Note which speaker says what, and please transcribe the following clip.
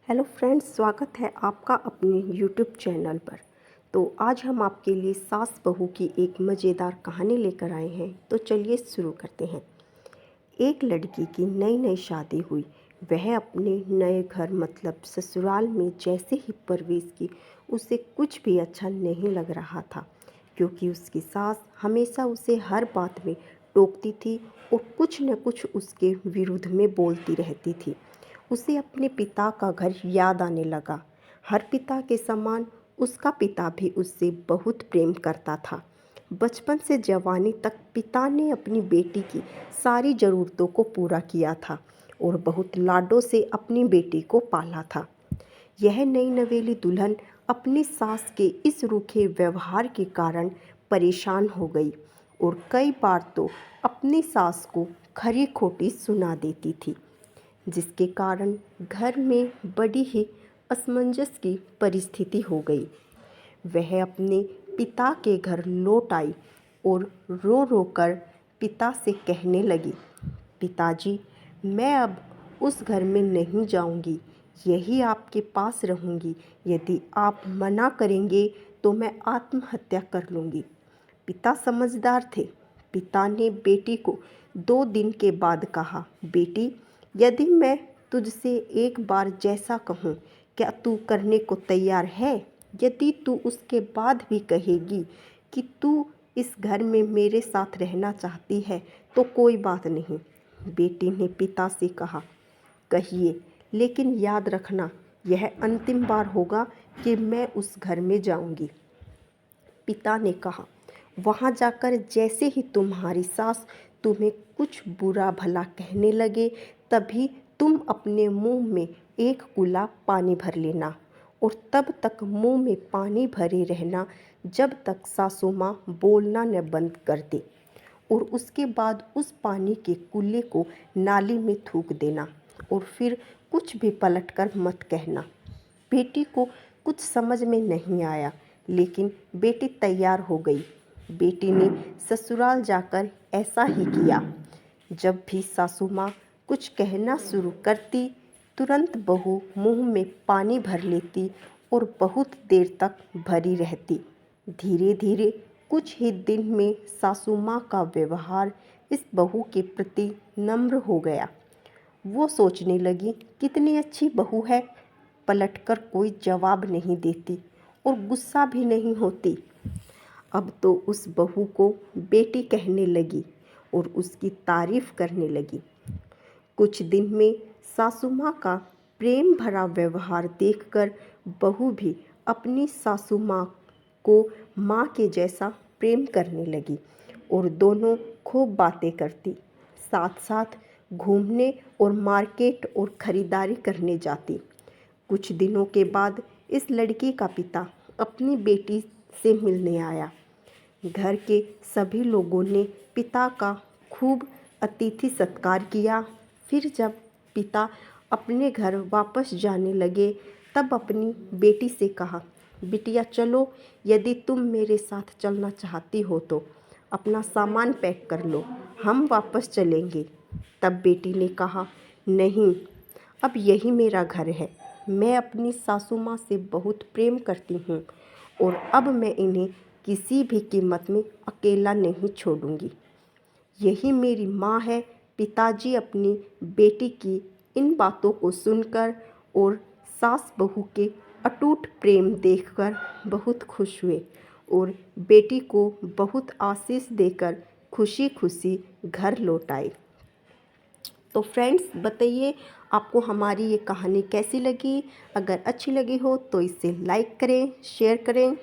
Speaker 1: Hello friends, स्वागत है आपका अपने यूट्यूब चैनल पर। तो आज हम आपके लिए सास बहू की एक मज़ेदार कहानी लेकर आए हैं। तो चलिए शुरू करते हैं। एक लड़की की नई नई शादी हुई। वह अपने नए घर मतलब ससुराल में जैसे ही प्रवेश की, उसे कुछ भी अच्छा नहीं लग रहा था, क्योंकि उसकी सास हमेशा उसे हर बात में टोकती थी और कुछ न कुछ उसके विरुद्ध में बोलती रहती थी। उसे अपने पिता का घर याद आने लगा। हर पिता के समान उसका पिता भी उससे बहुत प्रेम करता था। बचपन से जवानी तक पिता ने अपनी बेटी की सारी ज़रूरतों को पूरा किया था और बहुत लाडों से अपनी बेटी को पाला था। यह नई नवेली दुल्हन अपनी सास के इस रूखे व्यवहार के कारण परेशान हो गई और कई बार तो अपनी सास को खरी खोटी सुना देती थी, जिसके कारण घर में बड़ी ही असमंजस की परिस्थिति हो गई। वह अपने पिता के घर लौट आई और रो रो कर पिता से कहने लगी, पिताजी, मैं अब उस घर में नहीं जाऊंगी, यही आपके पास रहूंगी। यदि आप मना करेंगे तो मैं आत्महत्या कर लूँगी। पिता समझदार थे। पिता ने बेटी को 2 दिन के बाद कहा, बेटी, यदि मैं तुझसे एक बार जैसा कहूँ, क्या तू करने को तैयार है? यदि तू उसके बाद भी कहेगी कि तू इस घर में मेरे साथ रहना चाहती है तो कोई बात नहीं। बेटी ने पिता से कहा, कहिए, लेकिन याद रखना, यह अंतिम बार होगा कि मैं उस घर में जाऊंगी। पिता ने कहा, वहाँ जाकर जैसे ही तुम्हारी सास तुम्हें कुछ बुरा भला कहने लगे, तभी तुम अपने मुंह में एक कूला पानी भर लेना और तब तक मुंह में पानी भरे रहना जब तक सासू माँ बोलना न बंद कर दे, और उसके बाद उस पानी के कूले को नाली में थूक देना और फिर कुछ भी पलटकर मत कहना। बेटी को कुछ समझ में नहीं आया, लेकिन बेटी तैयार हो गई। बेटी ने ससुराल जाकर ऐसा ही किया। जब भी सासू माँ कुछ कहना शुरू करती, तुरंत बहू मुंह में पानी भर लेती और बहुत देर तक भरी रहती। धीरे धीरे कुछ ही दिन में सासू माँ का व्यवहार इस बहू के प्रति नम्र हो गया। वो सोचने लगी, कितनी अच्छी बहू है, पलटकर कोई जवाब नहीं देती और गुस्सा भी नहीं होती। अब तो उस बहू को बेटी कहने लगी और उसकी तारीफ करने लगी। कुछ दिन में सासू माँ का प्रेम भरा व्यवहार देखकर बहू भी अपनी सासू माँ को माँ के जैसा प्रेम करने लगी और दोनों खूब बातें करती, साथ साथ घूमने और मार्केट और ख़रीदारी करने जाती। कुछ दिनों के बाद इस लड़की का पिता अपनी बेटी से मिलने आया। घर के सभी लोगों ने पिता का खूब अतिथि सत्कार किया। फिर जब पिता अपने घर वापस जाने लगे, तब अपनी बेटी से कहा, बिटिया चलो, यदि तुम मेरे साथ चलना चाहती हो तो अपना सामान पैक कर लो, हम वापस चलेंगे। तब बेटी ने कहा, नहीं, अब यही मेरा घर है। मैं अपनी सासू माँ से बहुत प्रेम करती हूँ और अब मैं इन्हें किसी भी कीमत में अकेला नहीं छोड़ूंगी। यही मेरी माँ है। पिताजी अपनी बेटी की इन बातों को सुनकर और सास बहू के अटूट प्रेम देखकर बहुत खुश हुए और बेटी को बहुत आशीष देकर खुशी खुशी घर लौट आए। तो फ्रेंड्स, बताइए आपको हमारी ये कहानी कैसी लगी। अगर अच्छी लगी हो तो इसे लाइक करें, शेयर करें।